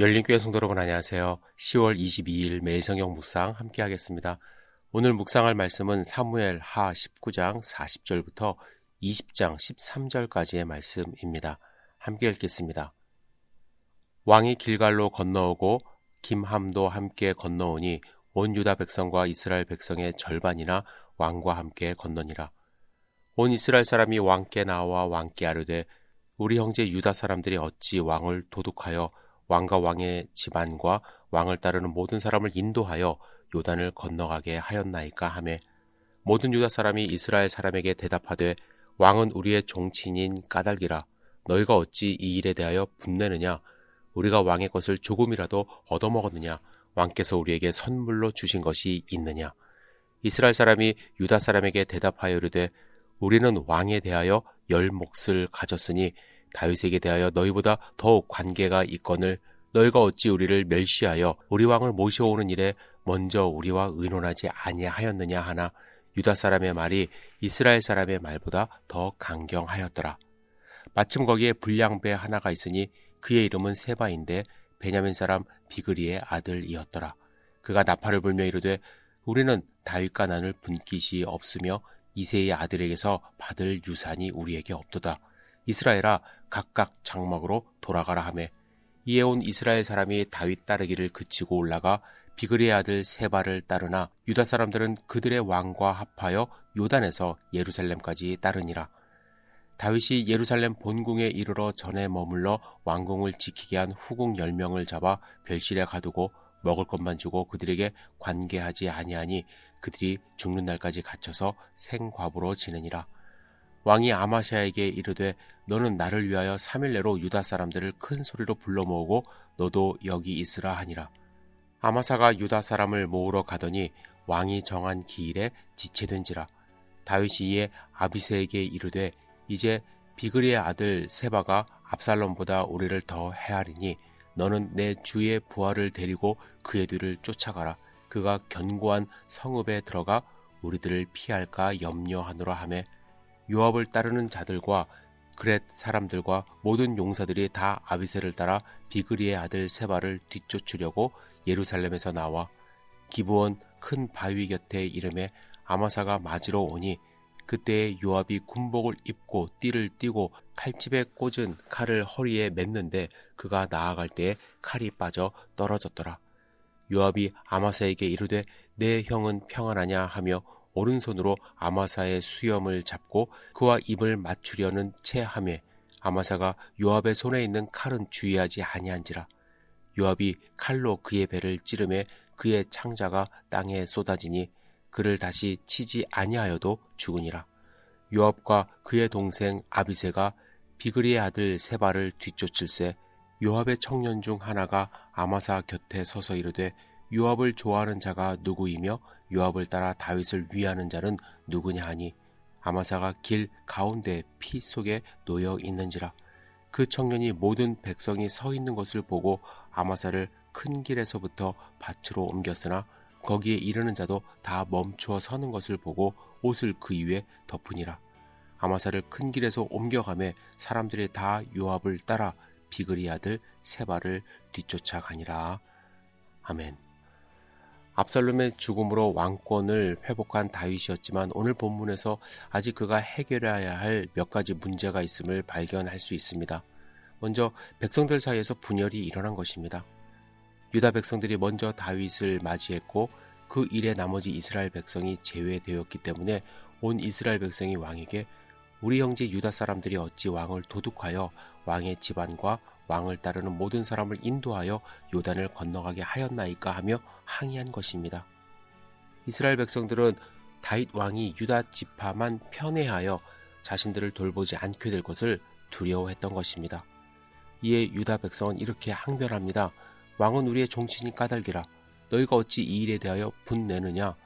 열린교회 성도 여러분 안녕하세요. 10월 22일 매일 성경 묵상 함께 하겠습니다. 오늘 묵상할 말씀은 사무엘 하 19장 40절부터 20장 13절까지의 말씀입니다. 함께 읽겠습니다. 왕이 길갈로 건너오고 김함도 함께 건너오니 온 유다 백성과 이스라엘 백성의 절반이나 왕과 함께 건너니라. 온 이스라엘 사람이 왕께 나와 왕께 아뢰되 우리 형제 유다 사람들이 어찌 왕을 도둑하여 왕과 왕의 집안과 왕을 따르는 모든 사람을 인도하여 요단을 건너가게 하였나이까 하매 모든 유다 사람이 이스라엘 사람에게 대답하되 왕은 우리의 종친인 까닭이라. 너희가 어찌 이 일에 대하여 분내느냐? 우리가 왕의 것을 조금이라도 얻어먹었느냐? 왕께서 우리에게 선물로 주신 것이 있느냐? 이스라엘 사람이 유다 사람에게 대답하여 이르되 우리는 왕에 대하여 10몫을 가졌으니 다윗에게 대하여 너희보다 더욱 관계가 있거늘 너희가 어찌 우리를 멸시하여 우리 왕을 모셔오는 일에 먼저 우리와 의논하지 아니하였느냐 하나 유다 사람의 말이 이스라엘 사람의 말보다 더 강경하였더라. 마침 거기에 불량배 하나가 있으니 그의 이름은 세바인데 베냐민 사람 비그리의 아들이었더라. 그가 나팔을 불며 이르되 우리는 다윗과 나눌 분깃이 없으며 이새의 아들에게서 받을 유산이 우리에게 없도다. 이스라엘아 각각 장막으로 돌아가라 하매 이에 온 이스라엘 사람이 다윗 따르기를 그치고 올라가 비그리의 아들 세바를 따르나 유다 사람들은 그들의 왕과 합하여 요단에서 예루살렘까지 따르니라. 다윗이 예루살렘 본궁에 이르러 전에 머물러 왕궁을 지키게 한 후궁 10명을 잡아 별실에 가두고 먹을 것만 주고 그들에게 관계하지 아니하니 그들이 죽는 날까지 갇혀서 생과부로 지내니라. 왕이 아마샤에게 이르되 너는 나를 위하여 3일 내로 유다 사람들을 큰 소리로 불러 모으고 너도 여기 있으라 하니라. 아마사가 유다 사람을 모으러 가더니 왕이 정한 기일에 지체된지라. 다윗이 이에 아비새에게 이르되 이제 비그리의 아들 세바가 압살롬보다 우리를 더 헤아리니 너는 내 주의 부하를 데리고 그의 뒤를 쫓아가라. 그가 견고한 성읍에 들어가 우리들을 피할까 염려하노라 하매 요압을 따르는 자들과 그렛 사람들과 모든 용사들이 다 아비새를 따라 비그리의 아들 세바를 뒤쫓으려고 예루살렘에서 나와 기브온 큰 바위 곁에 이름에 아마사가 맞으러 오니 그때에 요압이 군복을 입고 띠를 띠고 칼집에 꽂은 칼을 허리에 맸는데 그가 나아갈 때에 칼이 빠져 떨어졌더라. 요압이 아마사에게 이르되 내 형은 평안하냐 하며 오른손으로 아마사의 수염을 잡고 그와 입을 맞추려는 채 하매 아마사가 요압의 손에 있는 칼은 주의하지 아니한지라. 요압이 칼로 그의 배를 찌르매 그의 창자가 땅에 쏟아지니 그를 다시 치지 아니하여도 죽으니라. 요압과 그의 동생 아비새가 비그리의 아들 세바를 뒤쫓을새 요압의 청년 중 하나가 아마사 곁에 서서 이르되 요압을 좋아하는 자가 누구이며 요압을 따라 다윗을 위하는 자는 누구냐 하니 아마사가 길 가운데 피 속에 놓여 있는지라. 그 청년이 모든 백성이 서 있는 것을 보고 아마사를 큰 길에서부터 밭으로 옮겼으나 거기에 이르는 자도 다 멈추어 서는 것을 보고 옷을 그 위에 덮으니라. 아마사를 큰 길에서 옮겨가매 사람들이 다 요압을 따라 비그리 아들 세바를 뒤쫓아가니라. 아멘. 압살롬의 죽음으로 왕권을 회복한 다윗이었지만 오늘 본문에서 아직 그가 해결해야 할 몇 가지 문제가 있음을 발견할 수 있습니다. 먼저 백성들 사이에서 분열이 일어난 것입니다. 유다 백성들이 먼저 다윗을 맞이했고 그 일에 나머지 이스라엘 백성이 제외되었기 때문에 온 이스라엘 백성이 왕에게 우리 형제 유다 사람들이 어찌 왕을 도둑하여 왕의 집안과 왕을 따르는 모든 사람을 인도하여 요단을 건너가게 하였나이까 하며 항의한 것입니다. 이스라엘 백성들은 다윗 왕이 유다 지파만 편애하여 자신들을 돌보지 않게 될 것을 두려워했던 것입니다. 이에 유다 백성은 이렇게 항변합니다. 왕은 우리의 종친이 까닭이라. 너희가 어찌 이 일에 대하여 분내느냐?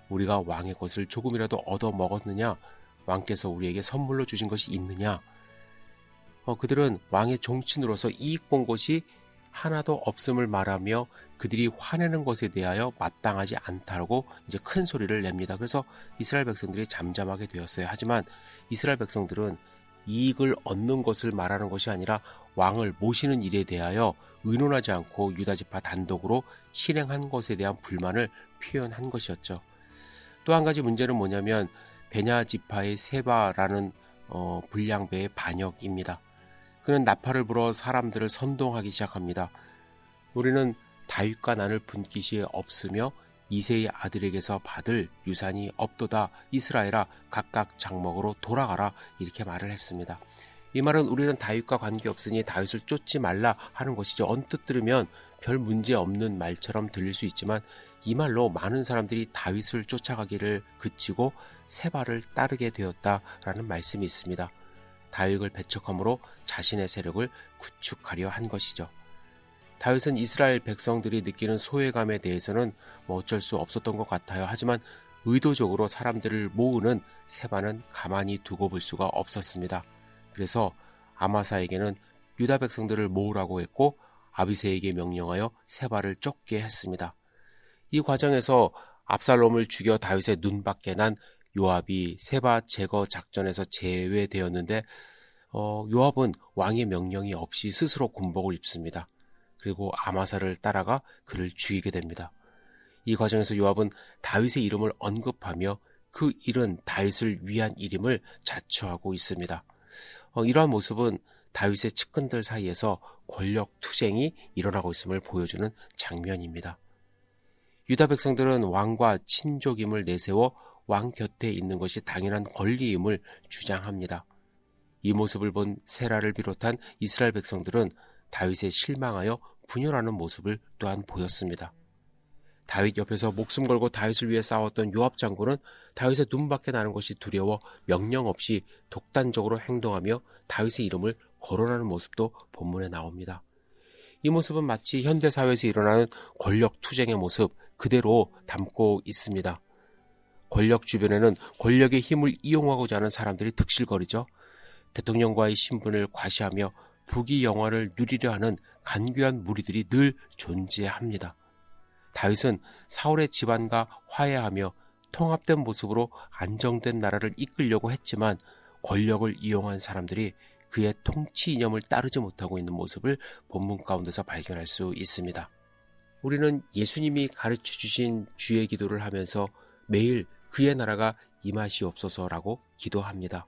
우리가 왕의 것을 조금이라도 얻어 먹었느냐? 왕께서 우리에게 선물로 주신 것이 있느냐? 그들은 왕의 종친으로서 이익 본 것이 하나도 없음을 말하며 그들이 화내는 것에 대하여 마땅하지 않다고 이제 큰 소리를 냅니다. 그래서 이스라엘 백성들이 잠잠하게 되었어요. 하지만 이스라엘 백성들은 이익을 얻는 것을 말하는 것이 아니라 왕을 모시는 일에 대하여 의논하지 않고 유다지파 단독으로 실행한 것에 대한 불만을 표현한 것이었죠. 또 한 가지 문제는 뭐냐면 베냐지파의 세바라는 불량배의 반역입니다. 그는 나팔을 불어 사람들을 선동하기 시작합니다. 우리는 다윗과 나눌 분깃이 없으며 이새의 아들에게서 받을 유산이 없도다. 이스라엘아 각각 장막으로 돌아가라. 이렇게 말을 했습니다. 이 말은 우리는 다윗과 관계없으니 다윗을 쫓지 말라 하는 것이죠. 언뜻 들으면 별 문제 없는 말처럼 들릴 수 있지만 이 말로 많은 사람들이 다윗을 쫓아가기를 그치고 세바를 따르게 되었다라는 말씀이 있습니다. 다윗을 배척함으로 자신의 세력을 구축하려 한 것이죠. 다윗은 이스라엘 백성들이 느끼는 소외감에 대해서는 어쩔 수 없었던 것 같아요. 하지만 의도적으로 사람들을 모으는 세바는 가만히 두고 볼 수가 없었습니다. 그래서 아마사에게는 유다 백성들을 모으라고 했고 아비새에게 명령하여 세바를 쫓게 했습니다. 이 과정에서 압살롬을 죽여 다윗의 눈밖에 난 요압이 세바 제거 작전에서 제외되었는데 요압은 왕의 명령이 없이 스스로 군복을 입습니다. 그리고 아마사를 따라가 그를 죽이게 됩니다. 이 과정에서 요압은 다윗의 이름을 언급하며 그 일은 다윗을 위한 일임을 자처하고 있습니다. 이러한 모습은 다윗의 측근들 사이에서 권력 투쟁이 일어나고 있음을 보여주는 장면입니다. 유다 백성들은 왕과 친족임을 내세워 왕 곁에 있는 것이 당연한 권리임을 주장합니다. 이 모습을 본 세라를 비롯한 이스라엘 백성들은 다윗에 실망하여 분열하는 모습을 또한 보였습니다. 다윗 옆에서 목숨 걸고 다윗을 위해 싸웠던 요압 장군은 다윗의 눈밖에 나는 것이 두려워 명령 없이 독단적으로 행동하며 다윗의 이름을 거론하는 모습도 본문에 나옵니다. 이 모습은 마치 현대사회에서 일어나는 권력 투쟁의 모습 그대로 담고 있습니다. 권력 주변에는 권력의 힘을 이용하고자 하는 사람들이 득실거리죠. 대통령과의 신분을 과시하며 부귀 영화를 누리려 하는 간교한 무리들이 늘 존재합니다. 다윗은 사울의 집안과 화해하며 통합된 모습으로 안정된 나라를 이끌려고 했지만 권력을 이용한 사람들이 그의 통치 이념을 따르지 못하고 있는 모습을 본문 가운데서 발견할 수 있습니다. 우리는 예수님이 가르쳐 주신 주의 기도를 하면서 매일 그의 나라가 임하시옵소서라고 기도합니다.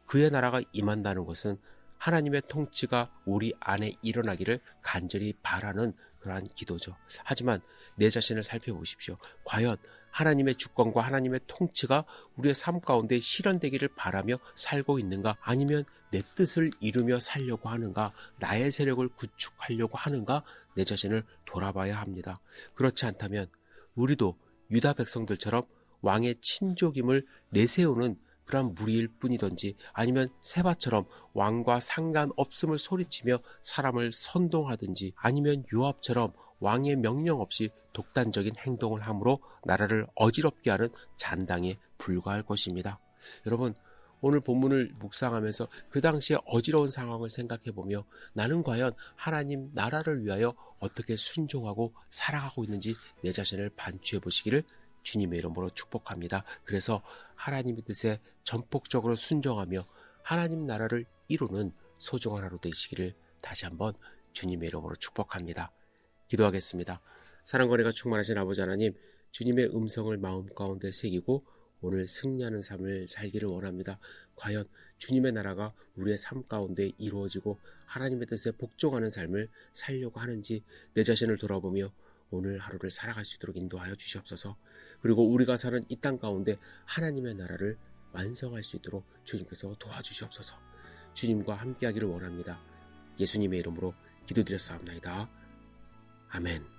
그의 나라가 임한다는 것은 하나님의 통치가 우리 안에 일어나기를 간절히 바라는 그러한 기도죠. 하지만 내 자신을 살펴보십시오. 과연 하나님의 주권과 하나님의 통치가 우리의 삶 가운데 실현되기를 바라며 살고 있는가? 아니면 내 뜻을 이루며 살려고 하는가? 나의 세력을 구축하려고 하는가? 내 자신을 돌아봐야 합니다. 그렇지 않다면 우리도 유다 백성들처럼 왕의 친족임을 내세우는 그런 무리일 뿐이든지 아니면 세바처럼 왕과 상관없음을 소리치며 사람을 선동하든지 아니면 요압처럼 왕의 명령 없이 독단적인 행동을 함으로 나라를 어지럽게 하는 잔당에 불과할 것입니다. 여러분, 오늘 본문을 묵상하면서 그 당시에 어지러운 상황을 생각해보며 나는 과연 하나님 나라를 위하여 어떻게 순종하고 살아가고 있는지 내 자신을 반추해 보시기를 주님의 이름으로 축복합니다. 그래서 하나님의 뜻에 전폭적으로 순종하며 하나님 나라를 이루는 소중한 하루 되시기를 다시 한번 주님의 이름으로 축복합니다. 기도하겠습니다. 사랑과 은혜가 충만하신 아버지 하나님, 주님의 음성을 마음 가운데 새기고 오늘 승리하는 삶을 살기를 원합니다. 과연 주님의 나라가 우리의 삶 가운데 이루어지고 하나님의 뜻에 복종하는 삶을 살려고 하는지 내 자신을 돌아보며 오늘 하루를 살아갈 수 있도록 인도하여 주시옵소서. 그리고 우리가 사는 이 땅 가운데 하나님의 나라를 완성할 수 있도록 주님께서 도와주시옵소서. 주님과 함께하기를 원합니다. 예수님의 이름으로 기도드렸사옵나이다. 아멘.